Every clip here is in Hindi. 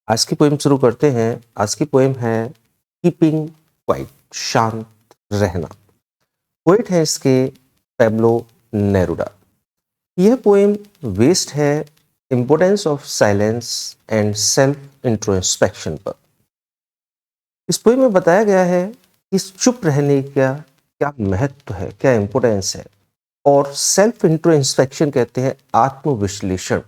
आज की पोएम शुरू करते हैं। आज की पोएम है कीपिंग क्वाइट, शांत रहना। पोएट है इसके पैब्लो नेरुडा। यह पोएम वेस्ट है importance of silence and self introspection पर। इस पोएम में बताया गया है कि इस चुप रहने का क्या महत्व है, क्या इम्पोर्टेंस है। और सेल्फ इंट्रोस्पेक्शन कहते हैं आत्मविश्लेषण,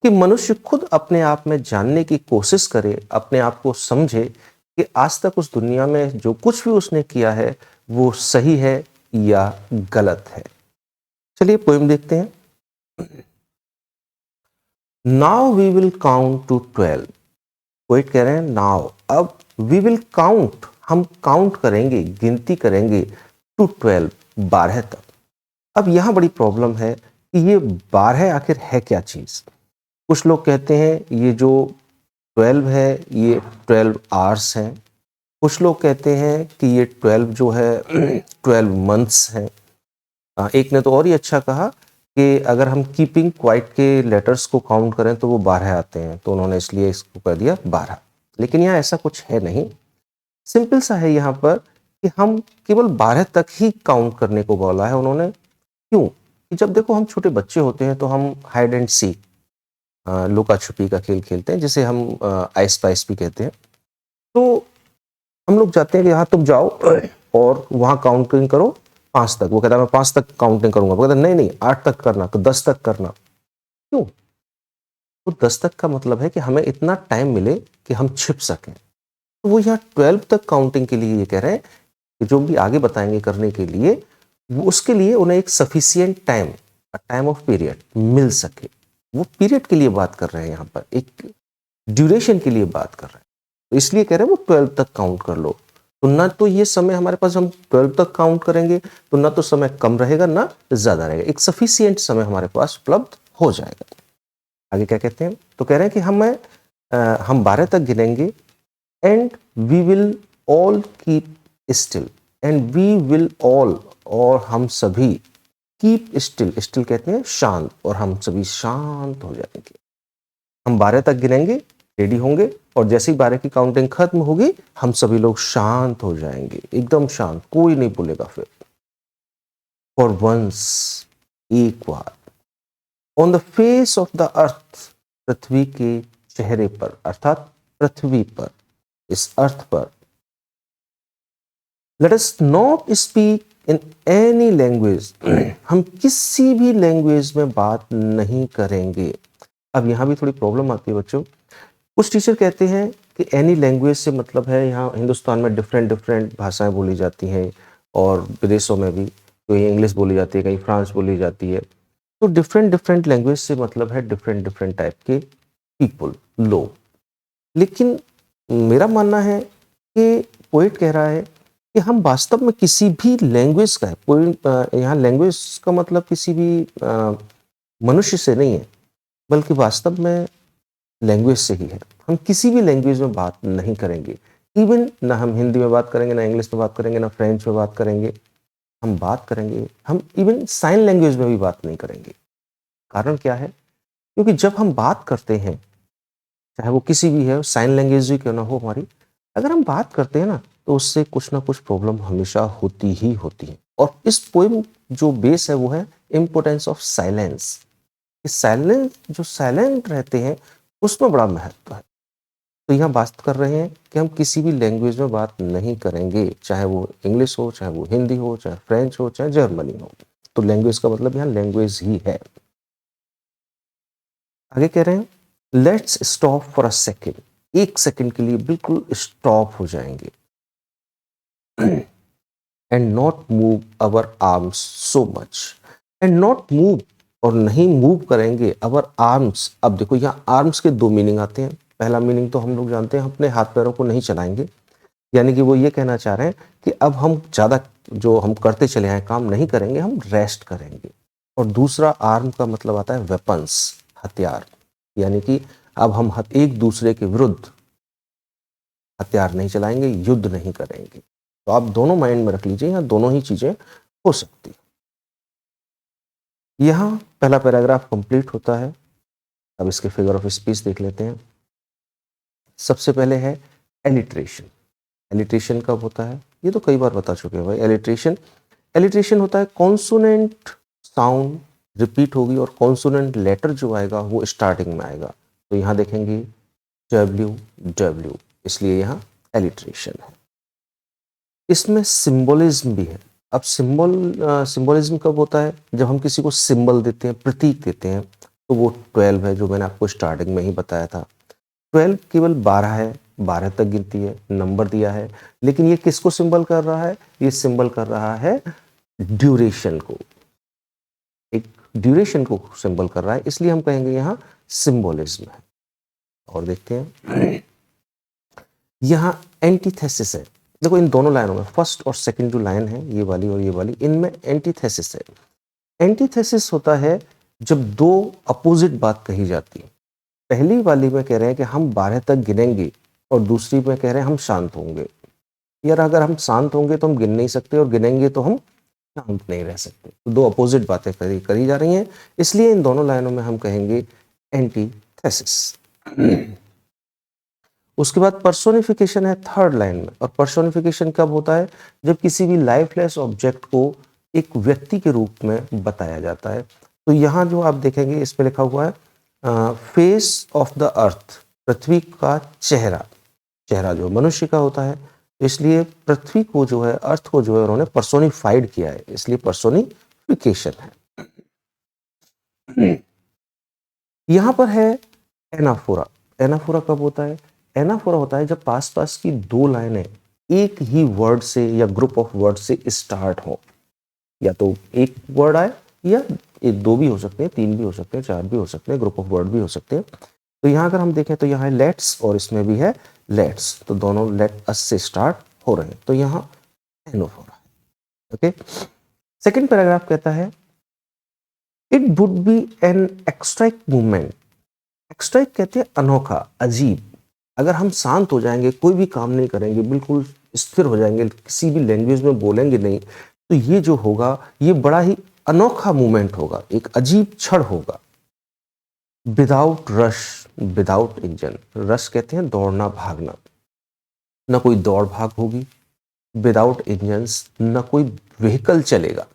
कि मनुष्य खुद अपने आप में जानने की कोशिश करे, अपने आप को समझे कि आज तक उस दुनिया में जो कुछ भी उसने किया है वो सही है या गलत है। चलिए पोएम देखते हैं। Now we will count to 12। Poet कह रहे हैं नाउ, अब वी विल काउंट, हम काउंट करेंगे, गिनती करेंगे टू 12, 12 तक। अब यहां बड़ी प्रॉब्लम है कि ये 12 आखिर है क्या चीज। कुछ लोग कहते हैं ये जो 12 है ये 12 आवर्स हैं। कुछ लोग कहते हैं कि ये 12 जो है 12 मंथ्स हैं। एक ने तो और ही अच्छा कहा कि अगर हम कीपिंग क्वाइट के लेटर्स को काउंट करें तो वो 12 आते हैं, तो उन्होंने इसलिए इसको कर दिया 12। लेकिन यहाँ ऐसा कुछ है नहीं। सिंपल सा है यहाँ पर कि हम केवल 12 तक ही काउंट करने को बोला है उन्होंने। क्यों? कि जब देखो हम छोटे बच्चे होते हैं तो हम हाइड एंड सीक, लुका छुपी का खेल खेलते हैं, जिसे हम आइस पाइस भी कहते हैं। तो हम लोग चाहते हैं कि हाँ तुम जाओ और वहां काउंटिंग करो 5 तक। वो कहता है मैं 5 तक काउंटिंग करूंगा। वो कहता है नहीं नहीं 8 तक करना, तो 10 तक करना। क्यों? तो 10 तक का मतलब है कि हमें इतना टाइम मिले कि हम छिप सकें। तो वो यहाँ 12 तक काउंटिंग के लिए ये कह रहे हैं कि जो भी आगे बताएंगे करने के लिए, वो उसके लिए उन्हें एक sufficient time, time of period मिल सके। वो पीरियड के लिए बात कर रहे हैं, यहाँ पर एक ड्यूरेशन के लिए बात कर रहे हैं। तो इसलिए कह रहे हैं वो 12 तक काउंट कर लो। तो ना तो ये समय हमारे पास, हम 12 तक काउंट करेंगे तो ना तो समय कम रहेगा ना ज्यादा रहेगा, एक सफिशियंट समय हमारे पास उपलब्ध हो जाएगा। आगे क्या कहते हैं? तो कह रहे हैं कि हम 12 तक गिनेंगे। And we will all keep still. And we will all, और हम सभी, कीप स्टिल, स्टिल कहते हैं शांत, और हम सभी शांत हो जाएंगे। हम 12 तक गिनेंगे, रेडी होंगे, और जैसे ही 12 की काउंटिंग खत्म होगी हम सभी लोग शांत हो जाएंगे, एकदम शांत, कोई नहीं बोलेगा फिर। फॉर वंस, एक बार, on the face of the earth, पृथ्वी के चेहरे पर, अर्थात पृथ्वी पर, इस अर्थ पर, let us not speak in any language. हम किसी भी लैंग्वेज में बात नहीं करेंगे। अब यहां भी थोड़ी प्रॉब्लम आती है बच्चों। कुछ टीचर कहते हैं कि एनी लैंग्वेज से मतलब है यहाँ हिंदुस्तान में डिफरेंट डिफरेंट भाषाएं बोली जाती हैं, और विदेशों में भी कहीं इंग्लिश बोली जाती है, कहीं फ्रांस बोली जाती है। तो डिफरेंट डिफरेंट लैंग्वेज से मतलब है डिफरेंट डिफरेंट टाइप के पीपल, लोग। लेकिन मेरा मानना है कि पोइट कह रहा है कि हम वास्तव में किसी भी लैंग्वेज का है, यहाँ लैंग्वेज का मतलब किसी भी मनुष्य से नहीं है, बल्कि वास्तव में लैंग्वेज से ही है। हम किसी भी लैंग्वेज में बात नहीं करेंगे। इवन ना हम हिंदी में बात करेंगे, ना इंग्लिश में बात करेंगे, ना फ्रेंच में बात करेंगे। हम बात करेंगे, हम इवन साइन लैंग्वेज में भी बात नहीं करेंगे। कारण क्या है? क्योंकि जब हम बात करते हैं, चाहे वो किसी भी है, साइन लैंग्वेज भी क्यों ना हो हमारी, अगर हम बात करते हैं ना तो उससे कुछ ना कुछ प्रॉब्लम हमेशा होती ही होती है। और इस पोएम जो बेस है वो है इम्पोर्टेंस ऑफ साइलेंस। साइलेंस, जो साइलेंट रहते हैं उसमें बड़ा महत्व है। तो यहाँ बात कर रहे हैं कि हम किसी भी लैंग्वेज में बात नहीं करेंगे, चाहे वो इंग्लिश हो, चाहे वो हिंदी हो, चाहे फ्रेंच हो, चाहे जर्मनी हो। तो लैंग्वेज का मतलब यहाँ लैंग्वेज ही है। आगे कह रहे हैं let's stop for a second. एक सेकेंड के लिए बिल्कुल स्टॉप हो जाएंगे। And not move our arms so much. And not move, और नहीं मूव करेंगे अवर आर्म्स। अब देखो यहाँ आर्म्स के दो मीनिंग आते हैं। पहला मीनिंग तो हम लोग जानते हैं, हम अपने हाथ पैरों को नहीं चलाएंगे, यानी कि वो ये कहना चाह रहे हैं कि अब हम ज़्यादा जो हम करते चले आए काम नहीं करेंगे, हम रेस्ट करेंगे। और दूसरा आर्म का मतलब आता है वेपन्स, हथियार, यानी कि अब हम एक दूसरे के विरुद्ध हथियार नहीं चलाएंगे, युद्ध नहीं करेंगे। तो आप दोनों माइंड में रख लीजिए, यहाँ दोनों ही चीजें हो सकती है। यहाँ पहला पैराग्राफ कंप्लीट होता है। अब इसके फिगर ऑफ स्पीच देख लेते हैं। सबसे पहले है एलिट्रेशन। एलिट्रेशन कब होता है, ये तो कई बार बता चुके हैं भाई। एलिट्रेशन होता है कॉन्सोनेंट साउंड रिपीट होगी और कॉन्सोनेंट लेटर जो आएगा वो स्टार्टिंग में आएगा। तो यहाँ देखेंगे WW, इसलिए यहाँ एलिट्रेशन है। इसमें सिंबलिज्म भी है। अब सिंबलिज्म कब होता है, जब हम किसी को सिंबल देते हैं, प्रतीक देते हैं, तो वो 12 है, जो मैंने आपको स्टार्टिंग में ही बताया था। 12 केवल 12 है, 12 तक गिनती है, नंबर दिया है, लेकिन ये किसको सिंबल कर रहा है, ये सिंबल कर रहा है ड्यूरेशन को, एक ड्यूरेशन को सिंबल कर रहा है, इसलिए हम कहेंगे यहाँ सिंबलिज्म है। और देखते हैं यहाँ एंटीथेसिस है। देखो इन दोनों लाइनों में, फर्स्ट और सेकंड जो लाइन है, ये वाली और ये वाली, इनमें एंटीथेसिस है। एंटीथेसिस होता है जब दो अपोजिट बात कही जाती है। पहली वाली में कह रहे हैं कि हम 12 तक गिनेंगे और दूसरी में कह रहे हैं हम शांत होंगे। यार अगर हम शांत होंगे तो हम गिन नहीं सकते और गिनेंगे तो हम शांत नहीं रह सकते। तो दो अपोजिट बातें करी जा रही हैं, इसलिए इन दोनों लाइनों में हम कहेंगे एंटीथेसिस। उसके बाद पर्सोनिफिकेशन है थर्ड लाइन में। और पर्सोनिफिकेशन कब होता है, जब किसी भी लाइफलेस ऑब्जेक्ट को एक व्यक्ति के रूप में बताया जाता है। तो यहाँ जो आप देखेंगे इसमें लिखा हुआ है फेस ऑफ द अर्थ, पृथ्वी का चेहरा। चेहरा जो मनुष्य का होता है, इसलिए पृथ्वी को जो है, अर्थ को जो है उन्होंने पर्सोनिफाइड किया है, इसलिए पर्सोनिफिकेशन है। यहाँ पर है एनाफोरा। एनाफोरा कब होता है, एनाफोरा होता है जब पास पास की दो लाइनें एक ही वर्ड से या ग्रुप ऑफ वर्ड से स्टार्ट हो। या तो एक वर्ड आए, या एक दो भी हो सकते हैं, तीन भी हो सकते हैं, चार भी हो सकते हैं, ग्रुप ऑफ वर्ड भी हो सकते हैं। तो यहाँ अगर हम देखें तो यहाँ है लेट्स और इसमें भी है लेट्स, तो दोनों लेट अस से स्टार्ट हो रहे हैं, तो यहाँ एनाफोरा है। ओके, सेकेंड पैराग्राफ कहता है it would be an exotic movement. Exotic कहते हैं अनोखा, अजीब। अगर हम शांत हो जाएंगे, कोई भी काम नहीं करेंगे, बिल्कुल स्थिर हो जाएंगे, किसी भी लैंग्वेज में बोलेंगे नहीं, तो ये जो होगा ये बड़ा ही अनोखा मूवमेंट होगा, एक अजीब क्षण होगा। Without rush, without engine. Rush कहते हैं दौड़ना भागना, ना कोई दौड़ भाग होगी। विदाउट इंजन्स, ना कोई व्हीकल चलेगा।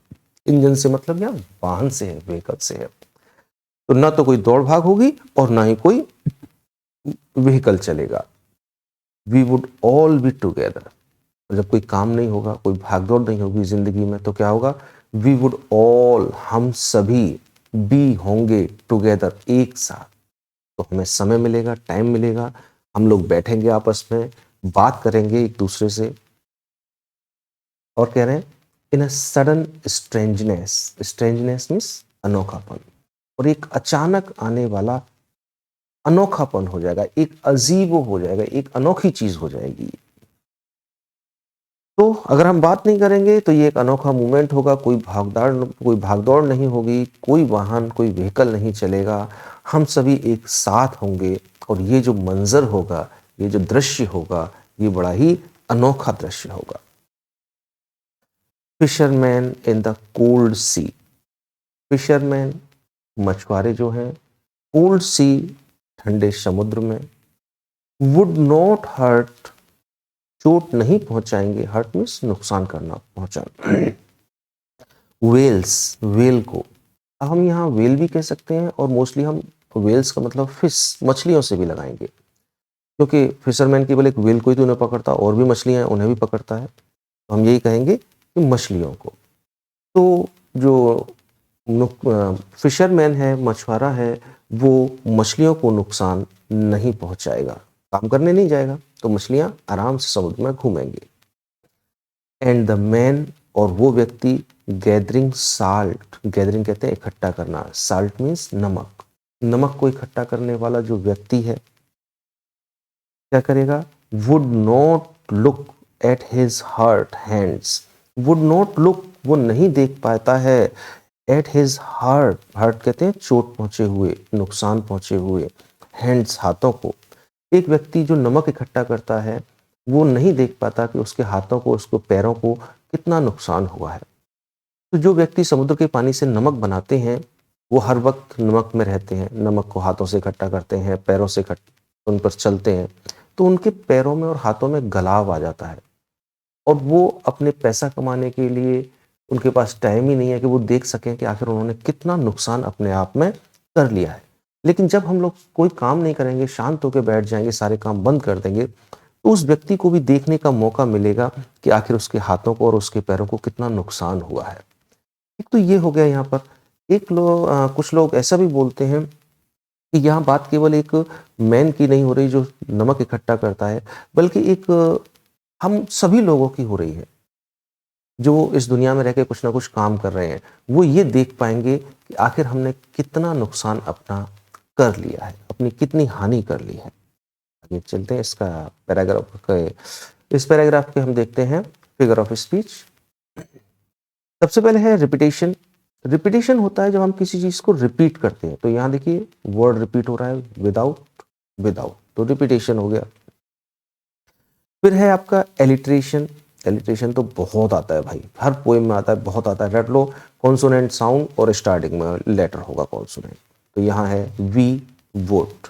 इंजन से मतलब यहाँ वाहन से है, व्हीकल से है। तो ना तो कोई दौड़ भाग होगी और ना ही कोई व्हीकल चलेगा। We would all be together. जब कोई काम नहीं होगा, कोई भागदौड़ नहीं होगी जिंदगी में, तो क्या होगा, वी वुड ऑल, हम सभी, बी होंगे, टुगेदर एक साथ। तो हमें समय मिलेगा, टाइम मिलेगा, हम लोग बैठेंगे आपस में, बात करेंगे एक दूसरे से। और कह रहे हैं in a sudden strangeness. Strangeness means अनोखापन, और एक अचानक आने वाला अनोखापन हो जाएगा, एक अजीब हो जाएगा, एक अनोखी चीज हो जाएगी। तो अगर हम बात नहीं करेंगे तो ये एक अनोखा मूवमेंट होगा, कोई भागदौड़ नहीं होगी, कोई वाहन, कोई व्हीकल नहीं चलेगा, हम सभी एक साथ होंगे, और ये जो मंजर होगा, ये जो दृश्य होगा, ये बड़ा ही अनोखा दृश्य होगा। Fisherman in the cold sea. Fisherman मछुआरे जो हैं, कोल्ड सी ठंडे समुद्र में, वुड नॉट हर्ट, चोट नहीं पहुंचाएंगे, हर्ट मीन्स नुकसान करना, पहुंचाना। वेल्स, वेल को अब हम यहाँ वेल भी कह सकते हैं, और मोस्टली हम वेल्स का मतलब फिश, मछलियों से भी लगाएंगे, क्योंकि फिशरमैन केवल एक वेल को ही तो उन्हें पकड़ता, और भी मछलियां हैं उन्हें भी पकड़ता है, तो हम यही कहेंगे कि मछलियों को। तो जो फिशरमैन है, मछुआरा है, वो मछलियों को नुकसान नहीं पहुंचाएगा, काम करने नहीं जाएगा, तो मछलियां आराम से समुद्र में घूमेंगे। एंड द मैन, और वो व्यक्ति, गैदरिंग साल्ट। गैदरिंग कहते हैं इकट्ठा करना, साल्ट मीन्स नमक। नमक को इकट्ठा करने वाला जो व्यक्ति है क्या करेगा, would not look at his hurt hands. Would not look, वो नहीं देख पाता है, एट हिज हर्ट, हर्ट कहते हैं चोट पहुंचे हुए, नुकसान पहुंचे हुए, हैंड्स हाथों को। एक व्यक्ति जो नमक इकट्ठा करता है, वो नहीं देख पाता कि उसके हाथों को, उसको पैरों को कितना नुकसान हुआ है। तो जो व्यक्ति समुद्र के पानी से नमक बनाते हैं, वो हर वक्त नमक में रहते हैं, नमक को हाथों से इकट्ठा करते हैं, पैरों से उन पर चलते हैं, तो उनके पैरों में और हाथों में गलाव आ जाता है और वो अपने पैसा कमाने के लिए उनके पास टाइम ही नहीं है कि वो देख सकें कि आखिर उन्होंने कितना नुकसान अपने आप में कर लिया है। लेकिन जब हम लोग कोई काम नहीं करेंगे, शांत होकर बैठ जाएंगे, सारे काम बंद कर देंगे, तो उस व्यक्ति को भी देखने का मौका मिलेगा कि आखिर उसके हाथों को और उसके पैरों को कितना नुकसान हुआ है। एक तो ये हो गया यहाँ पर। कुछ लोग ऐसा भी बोलते हैं कि यहाँ बात केवल एक मैन की नहीं हो रही जो नमक इकट्ठा करता है, बल्कि एक हम सभी लोगों की हो रही है जो इस दुनिया में रह के कुछ ना कुछ काम कर रहे हैं। वो ये देख पाएंगे कि आखिर हमने कितना नुकसान अपना कर लिया है, अपनी कितनी हानि कर ली है। आगे चलते हैं, इसका इस पैराग्राफ के हम देखते हैं फिगर ऑफ स्पीच। सबसे पहले है रिपीटेशन। रिपीटेशन होता है जब हम किसी चीज को रिपीट करते हैं। तो यहाँ देखिए वर्ड रिपीट हो रहा है, विदाउट विदाउट, तो रिपीटेशन हो गया। फिर है आपका एलिट्रेशन। एलिट्रेशन तो बहुत आता है भाई, हर पोएम में आता है, बहुत आता है। रट लो, कॉन्सोनेंट साउंड और स्टार्टिंग में लेटर होगा कॉन्सोनेंट। तो यहाँ है वी वोट।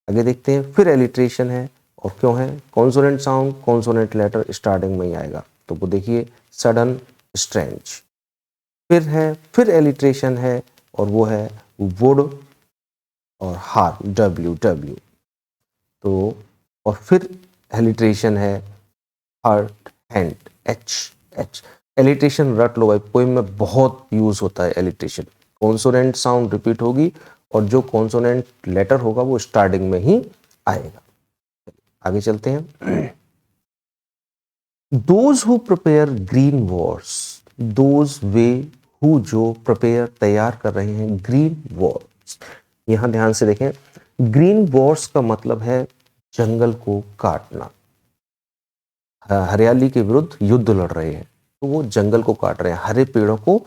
आगे देखते हैं, फिर एलिट्रेशन है और क्यों है, consonant sound consonant letter starting में ही आएगा। तो वो देखिए सडन स्ट्रेंज। फिर एलिट्रेशन है और वो है वुड और हार, डब्ल्यू डब्ल्यू। तो और फिर एलिट्रेशन है heart hand, H H. Alliteration रट लो भाई, पोएम में बहुत यूज होता है एलिट्रेशन। कॉन्सोनेंट साउंड रिपीट होगी और जो कॉन्सोनेंट लेटर होगा वो स्टार्टिंग में ही आएगा। आगे चलते हैं। Those who prepare green Wars, those way who जो प्रिपेयर तैयार कर रहे हैं ग्रीन वॉर्स। यहां ध्यान से देखें, ग्रीन वॉर्स का मतलब है जंगल को काटना। हरियाली के विरुद्ध युद्ध लड़ रहे हैं, तो वो जंगल को काट रहे हैं, हरे पेड़ों को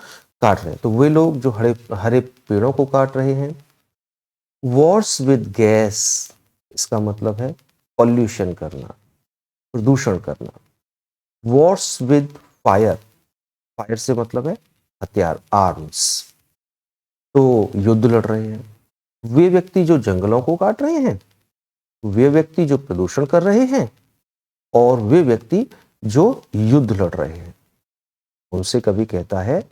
काट रहे हैं। तो वे लोग जो हरे हरे पेड़ों को काट रहे हैं। वॉर्स विद गैस, इसका मतलब है पॉल्यूशन करना, प्रदूषण करना। वॉर्स विद फायर, फायर से मतलब है हथियार, आर्म्स। तो युद्ध लड़ रहे हैं। वे व्यक्ति जो जंगलों को काट रहे हैं, वे व्यक्ति जो प्रदूषण कर रहे हैं, और वे व्यक्ति जो युद्ध लड़ रहे हैं, उनसे कभी कहता है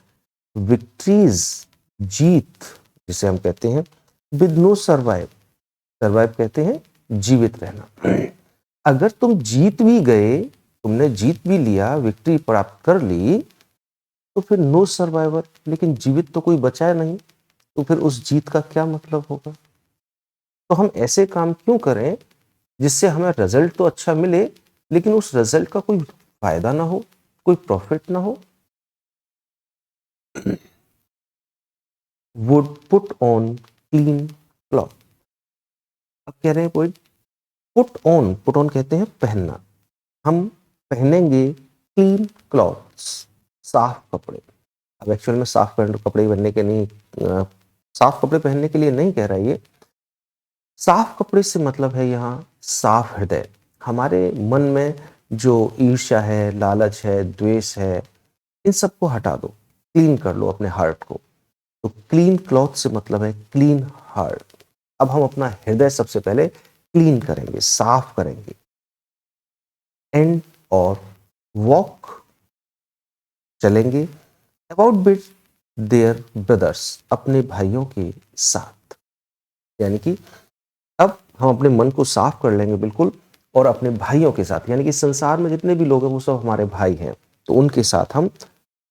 विक्ट्रीज, जीत जिसे हम कहते हैं, विद नो सर्वाइव। सर्वाइव कहते हैं जीवित रहना। अगर तुम जीत भी गए, तुमने जीत भी लिया, विक्ट्री प्राप्त कर ली, तो फिर नो सर्वाइवर, लेकिन जीवित तो कोई बचा नहीं, तो फिर उस जीत का क्या मतलब होगा। तो हम ऐसे काम क्यों करें जिससे हमें रिजल्ट तो अच्छा मिले, लेकिन उस रिजल्ट का कोई फायदा ना हो, कोई प्रॉफिट ना हो। Would put on clean cloth. अब कह रहे हैं कोई पुट ऑन कहते हैं पहनना। हम पहनेंगे क्लीन क्लॉथ्स, साफ कपड़े। अब एक्चुअल में साफ कपड़े बनने के नहीं, साफ कपड़े पहनने के लिए नहीं कह रहा है ये। साफ कपड़े से मतलब है यहाँ साफ हृदय। हमारे मन में जो ईर्ष्या है, लालच है, द्वेष है, इन सबको हटा दो, क्लीन कर लो अपने हार्ट को। तो क्लीन क्लॉथ से मतलब है क्लीन हार्ट। अब हम अपना हृदय सबसे पहले क्लीन करेंगे, साफ करेंगे। एंड और वॉक, चलेंगे, अबाउट विद देयर ब्रदर्स, अपने भाइयों के साथ। यानी कि अब हम अपने मन को साफ कर लेंगे बिल्कुल, और अपने भाइयों के साथ, यानी कि संसार में जितने भी लोग हैं वो सब हमारे भाई हैं, तो उनके साथ हम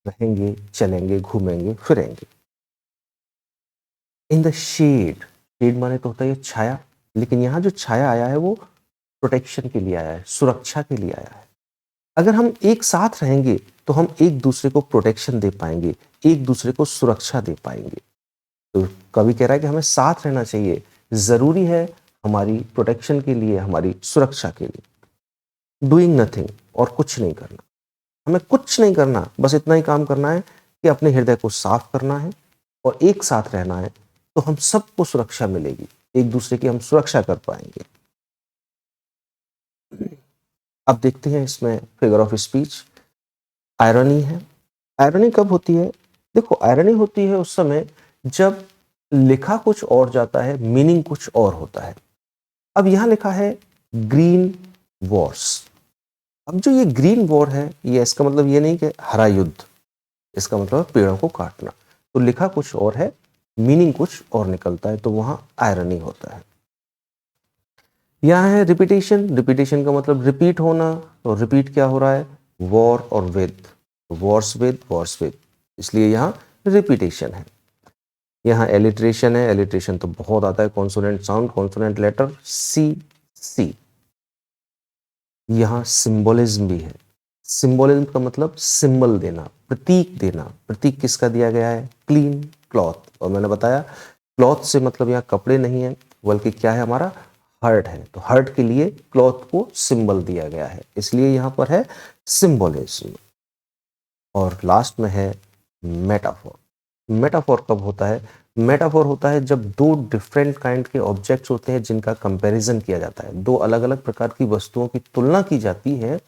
रहेंगे, चलेंगे, घूमेंगे, फिरेंगे। इन द शेड, शेड माने तो होता है छाया, लेकिन यहाँ जो छाया आया है वो प्रोटेक्शन के लिए आया है, सुरक्षा के लिए आया है। अगर हम एक साथ रहेंगे तो हम एक दूसरे को प्रोटेक्शन दे पाएंगे, एक दूसरे को सुरक्षा दे पाएंगे। तो कवि कह रहा है कि हमें साथ रहना चाहिए, जरूरी है हमारी प्रोटेक्शन के लिए, हमारी सुरक्षा के लिए। डूइंग नथिंग, और कुछ नहीं करना, हमें कुछ नहीं करना, बस इतना ही काम करना है कि अपने हृदय को साफ करना है और एक साथ रहना है, तो हम सबको सुरक्षा मिलेगी, एक दूसरे की हम सुरक्षा कर पाएंगे। अब देखते हैं इसमें फिगर ऑफ स्पीच। आयरनी है। आयरनी कब होती है? देखो, आयरनी होती है उस समय जब लिखा कुछ और जाता है, मीनिंग कुछ और होता है। अब यहां लिखा है ग्रीन वॉर्स। अब जो ये ग्रीन वॉर है, ये इसका मतलब ये नहीं कि हरा युद्ध, इसका मतलब पेड़ों को काटना। तो लिखा कुछ और है, मीनिंग कुछ और निकलता है, तो वहां आयरनी होता है। यहाँ है रिपीटेशन। रिपीटेशन का मतलब रिपीट होना, और रिपीट क्या हो रहा है, वॉर और विद, वॉर्स विद, इसलिए यहाँ रिपीटेशन है। यहाँ एलिट्रेशन है। एलिट्रेशन तो बहुत आता है, कॉन्सोनेंट साउंड, कॉन्सोनेंट लेटर, सी। यहाँ सिंबोलिज्म भी है। सिंबोलिज्म का मतलब सिंबल देना, प्रतीक देना। प्रतीक किसका दिया गया है, क्लीन क्लॉथ। और मैंने बताया क्लॉथ से मतलब यहाँ कपड़े नहीं है, बल्कि क्या है, हमारा हर्ट है। तो हर्ट के लिए क्लॉथ को सिंबल दिया गया है, इसलिए यहाँ पर है सिंबोलिज्म। और लास्ट में है मेटाफोर। मेटाफोर कब होता है, मेटाफोर होता है जब दो डिफरेंट काइंड के ऑब्जेक्ट्स होते हैं जिनका कंपैरिजन किया जाता है। दो अलग अलग प्रकार की वस्तुओं की तुलना की जाती है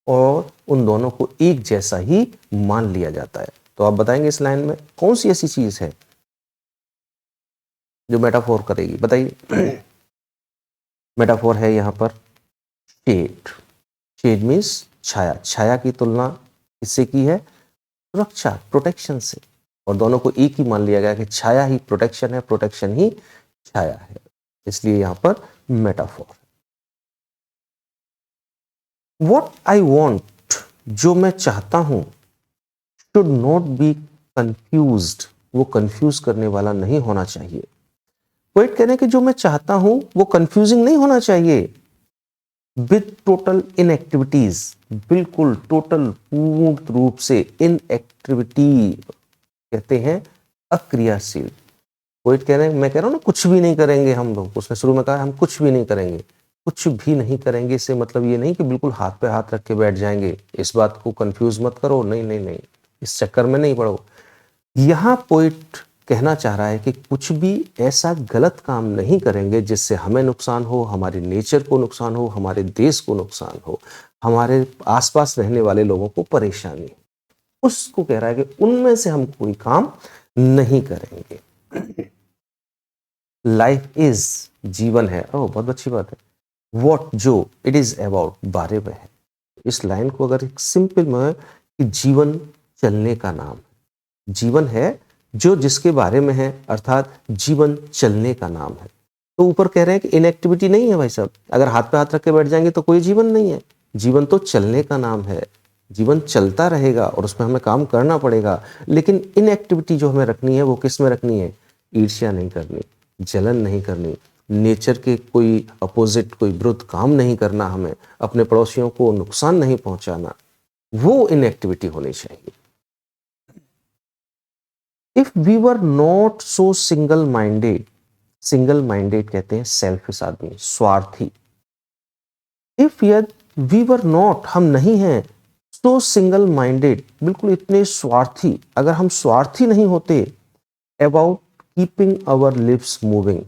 और उन दोनों को एक जैसा ही मान लिया जाता है। तो आप बताएंगे इस लाइन में कौन सी ऐसी चीज है जो मेटाफोर करेगी, बताइए। मेटाफोर है यहाँ पर शेड। शेड मीन्स छाया। छाया की तुलना किससे की है, सुरक्षा, प्रोटेक्शन से। और दोनों को एक ही मान लिया गया कि छाया ही प्रोटेक्शन है, प्रोटेक्शन ही छाया है, इसलिए यहां पर मेटाफोर। व्हाट आई वॉन्ट, जो मैं चाहता हूं, शुड नॉट बी कंफ्यूज्ड, वो कंफ्यूज करने वाला नहीं होना चाहिए। पोएट कह रहे हैं कि जो मैं चाहता हूं वो कंफ्यूजिंग नहीं होना चाहिए। विद टोटल इनएक्टिविटीज, बिल्कुल टोटल पूर्ण रूप से इनएक्टिविटी कहते हैं अक्रियाशील। पोएट कह रहे हैं, मैं कह रहा हूं ना कुछ भी नहीं करेंगे हम लोग, उसने शुरू में कहा हम कुछ भी नहीं करेंगे। कुछ भी नहीं करेंगे इससे मतलब ये नहीं कि बिल्कुल हाथ पे हाथ रख के बैठ जाएंगे। इस बात को कंफ्यूज मत करो, नहीं नहीं नहीं, इस चक्कर में नहीं पड़ो। यहां पोएट कहना चाह रहा है कि कुछ भी ऐसा गलत काम नहीं करेंगे जिससे हमें नुकसान हो, हमारे नेचर को नुकसान हो, हमारे देश को नुकसान हो, हमारे आसपास रहने वाले लोगों को परेशानी हो। उसको कह रहा है कि उनमें से हम कोई काम नहीं करेंगे। लाइफ इज, जीवन है, ओह बहुत अच्छी बात है। व्हाट, जो, इट इज अबाउट, बारे में है। इस लाइन को अगर एक सिंपल में कि जीवन चलने का नाम, जीवन है जो जिसके बारे में है, अर्थात जीवन चलने का नाम है। तो ऊपर कह रहे हैं कि इनएक्टिविटी नहीं है भाई साहब, अगर हाथ पे हाथ रख के बैठ जाएंगे तो कोई जीवन नहीं है। जीवन तो चलने का नाम है, जीवन चलता रहेगा और उसमें हमें काम करना पड़ेगा। लेकिन इनएक्टिविटी जो हमें रखनी है वो किस में रखनी है, ईर्ष्या नहीं करनी, जलन नहीं करनी, नेचर के कोई अपोजिट कोई विरुद्ध काम नहीं करना, हमें अपने पड़ोसियों को नुकसान नहीं पहुंचाना, वो इनएक्टिविटी होनी चाहिए। If we were not so single minded, single minded कहते हैं सेल्फिश आदमी, स्वार्थी। इफ वी वर नॉट, हम नहीं हैं, सो सिंगल माइंडेड, बिल्कुल इतने स्वार्थी, अगर हम स्वार्थी नहीं होते, about keeping our lips moving,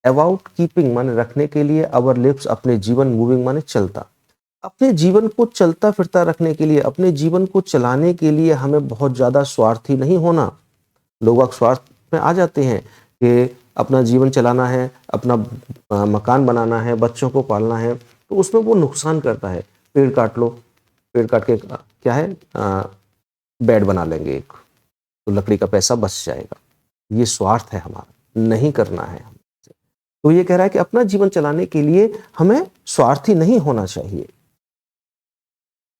about keeping माने रखने के लिए, आवर लिप्स अपने जीवन, मूविंग माने चलता, अपने जीवन को चलता फिरता रखने के लिए, अपने जीवन को चलाने के लिए हमें बहुत ज्यादा स्वार्थी नहीं होना। लोग स्वार्थ में आ जाते हैं कि अपना जीवन चलाना है, अपना मकान बनाना है, बच्चों को पालना है, तो उसमें वो नुकसान करता है। पेड़ काट लो, पेड़ काट के क्या है, बेड बना लेंगे एक, तो लकड़ी का पैसा बच जाएगा। ये स्वार्थ है हमारा, नहीं करना है हमसे। तो ये कह रहा है कि अपना जीवन चलाने के लिए हमें स्वार्थी नहीं होना चाहिए।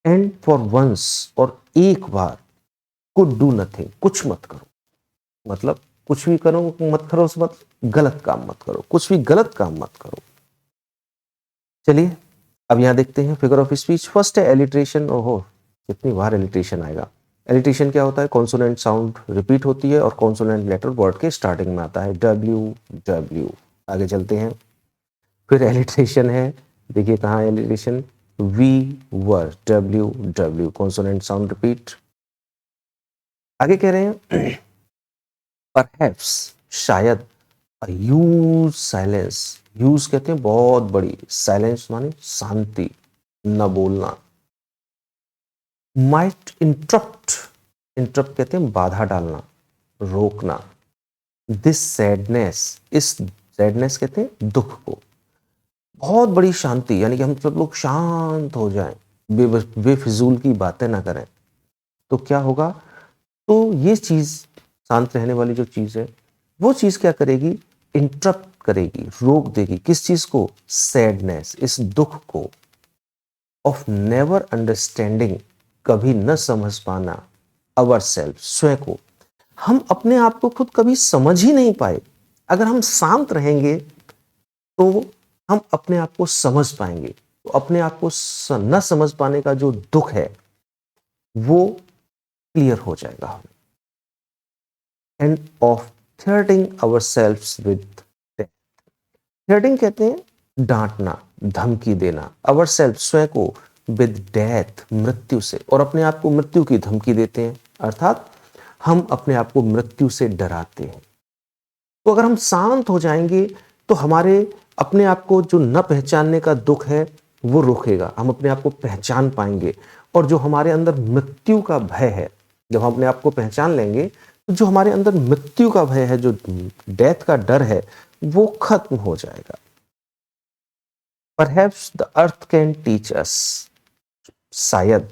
एंड फॉर वंस, और एक बार, कुड डू नथिंग, कुछ मत करो, मतलब कुछ भी करो मत करो, उस वक्त गलत काम मत करो, कुछ भी गलत काम मत करो। चलिए अब यहां देखते हैं फिगर ऑफ स्पीच। फर्स्ट है एलिट्रेशन। ओहो कितनी बार एलिट्रेशन आएगा। एलिट्रेशन क्या होता है, कॉन्सोनेंट साउंड रिपीट होती है और कॉन्सोनेंट लेटर वर्ड के स्टार्टिंग में आता है, डब्ल्यू डब्ल्यू। आगे चलते हैं। फिर एलिट्रेशन है, देखिए कहाँ है alliteration, we were, W W, consonant sound repeat. आगे कह रहे हैं परहैप्स, शायद, यूज साइलेंस, यूज कहते हैं बहुत बड़ी, साइलेंस माने शांति, न बोलना। माइट इंटरप्ट, इंटरप्ट कहते हैं बाधा डालना, रोकना। दिस सैडनेस, इस सैडनेस कहते हैं दुख को, बहुत बड़ी शांति, यानी कि हम सब लोग शांत हो जाएं, बेफिजूल की बातें ना करें, तो क्या होगा? तो ये चीज, शांत रहने वाली जो चीज है, वो चीज क्या करेगी? इंटरप्ट करेगी, रोक देगी। किस चीज को? सैडनेस, इस दुख को। ऑफ नेवर अंडरस्टैंडिंग, कभी न समझ पाना, अवर सेल्फ, स्वयं को। हम अपने आप को खुद कभी समझ ही नहीं पाए। अगर हम शांत रहेंगे तो हम अपने आप को समझ पाएंगे। तो अपने आप को न समझ पाने का जो दुख है वो क्लियर हो जाएगा हमें। End of threatening our self with death. Threatening कहते हैं डांटना, धमकी देना, अवर सेल्फ, स्वयं को, विद डेथ, मृत्यु से। और अपने आप को मृत्यु की धमकी देते हैं, अर्थात हम अपने आप को मृत्यु से डराते हैं। तो अगर हम शांत हो जाएंगे तो हमारे अपने आप को जो न पहचानने का दुख है वो रुकेगा, हम अपने आप को पहचान पाएंगे। और जो हमारे अंदर मृत्यु का भय है, जब हम अपने आप को पहचान लेंगे तो जो हमारे अंदर मृत्यु का भय है, जो डेथ का डर है, वो खत्म हो जाएगा। Perhaps the earth can teach us, शायद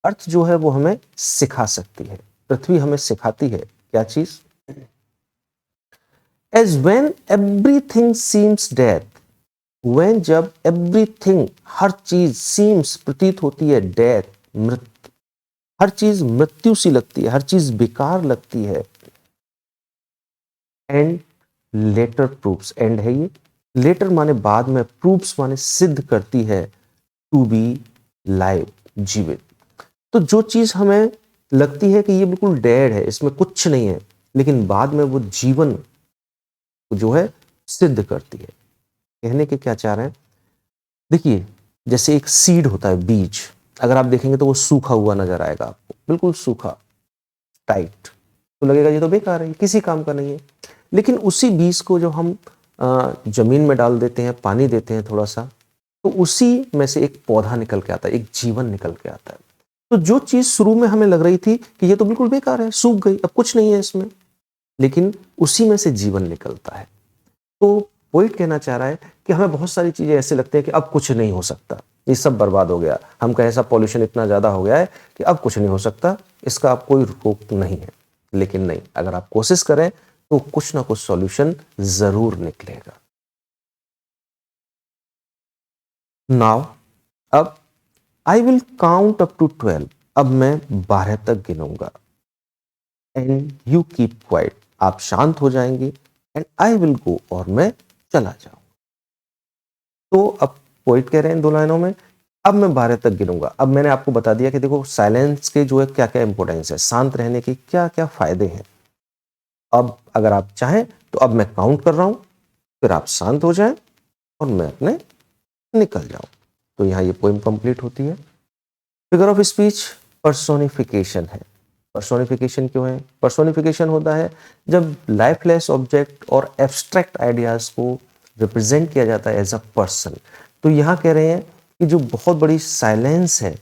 अर्थ जो है वो हमें सिखा सकती है, पृथ्वी हमें सिखाती है। क्या चीज? As when everything seems death, when, जब, एवरीथिंग, हर चीज, सीम्स, प्रतीत होती है, डेथ, मृत्यु, हर चीज मृत्यु सी लगती है, हर चीज बेकार लगती है। एंड लेटर प्रूव्स, एंड है ये, लेटर माने बाद में, प्रूव्स माने सिद्ध करती है, टू बी लाइव, जीवित। तो जो चीज हमें लगती है कि ये बिल्कुल डेड है, इसमें कुछ नहीं है, लेकिन बाद में वो जीवन जो है सिद्ध करती है। कहने के क्या चाह रहे हैं? देखिए, जैसे एक सीड होता है, बीज, अगर आप देखेंगे तो वो सूखा हुआ नजर आएगा आपको, बिल्कुल सूखा, टाइट, तो लगेगा ये तो बेकार है, किसी काम का नहीं है। लेकिन उसी बीज को जो हम जमीन में डाल देते हैं, पानी देते हैं थोड़ा सा, तो उसी में से एक पौधा निकल के आता है, एक जीवन निकल के आता है। तो जो चीज शुरू में हमें लग रही थी कि ये तो बिल्कुल बेकार है, सूख गई, अब कुछ नहीं है इसमें, लेकिन उसी में से जीवन निकलता है। तो पोइट कहना चाह रहा है कि हमें बहुत सारी चीजें ऐसे लगते हैं कि अब कुछ नहीं हो सकता, ये सब बर्बाद हो गया, हम कहें ऐसा पॉल्यूशन इतना ज्यादा हो गया है कि अब कुछ नहीं हो सकता, इसका अब कोई रोक नहीं है। लेकिन नहीं, अगर आप कोशिश करें तो कुछ ना कुछ सॉल्यूशन जरूर निकलेगा। नाउ, अब I will count up to 12, अब मैं 12 तक गिनूंगा। एंड यू कीप क्वाइट, आप शांत हो जाएंगे। एंड आई विल गो, और मैं चला जाऊंगा। तो अब पोइट कह रहे हैं 2 लाइनों में, अब मैं 12 तक गिनूंगा। अब मैंने आपको बता दिया कि देखो साइलेंस के जो है क्या क्या इंपॉर्टेंस है, शांत रहने के क्या क्या फायदे हैं। अब अगर आप चाहें तो अब मैं काउंट कर रहा हूं, फिर आप शांत हो जाएं और मैं अपने निकल जाऊं। तो यहां ये पोएम कंप्लीट होती है। फिगर ऑफ स्पीच पर्सोनिफिकेशन है। पर्सोनिफिकेशन क्यों है? पर्सोनिफिकेशन होता है जब लाइफलेस ऑब्जेक्ट और एब्स्ट्रैक्ट आइडियाज को रिप्रेजेंट किया जाता है एज अ पर्सन। तो यहाँ कह रहे हैं कि जो बहुत बड़ी साइलेंस है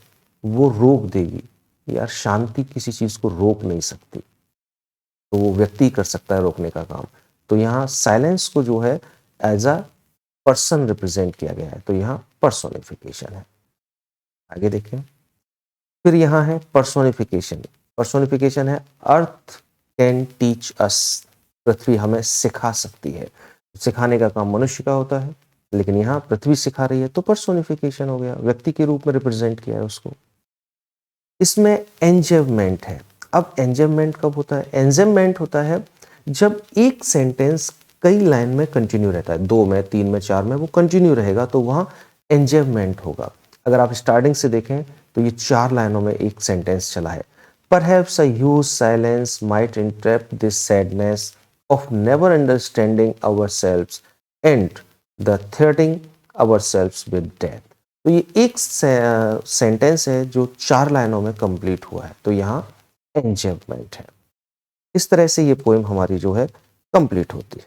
वो रोक देगी। यार, शांति किसी चीज को रोक नहीं सकती, तो वो व्यक्ति कर सकता है रोकने का काम। तो यहाँ साइलेंस को जो है एज अ पर्सन रिप्रेजेंट किया गया है, तो यहाँ पर्सोनिफिकेशन है। आगे देखें, फिर यहाँ है पर्सोनिफिकेशन। पर्सोनिफिकेशन है अर्थ कैन टीच अस, पृथ्वी हमें सिखा सकती है। सिखाने का काम मनुष्य का होता है, लेकिन यहाँ पृथ्वी सिखा रही है, तो पर्सोनिफिकेशन हो गया, व्यक्ति के रूप में रिप्रेजेंट किया है उसको। इसमें एंजेवमेंट है। अब एंजेवमेंट कब होता है? एंजेवमेंट होता है जब एक सेंटेंस कई लाइन में कंटिन्यू रहता है, 2 में, 3 में, 4 में, वो कंटिन्यू रहेगा, तो वहाँ एंजेवमेंट होगा। अगर आप स्टार्टिंग से देखें तो ये 4 लाइनों में एक सेंटेंस चला है। Perhaps a huge silence might interrupt this sadness of never understanding ourselves and the threatening ourselves with death. तो ये एक सेंटेंस है जो 4 लाइनों में कंप्लीट हुआ है, तो यहाँ एंजेवमेंट है। इस तरह से ये पोएम हमारी जो है कंप्लीट होती है।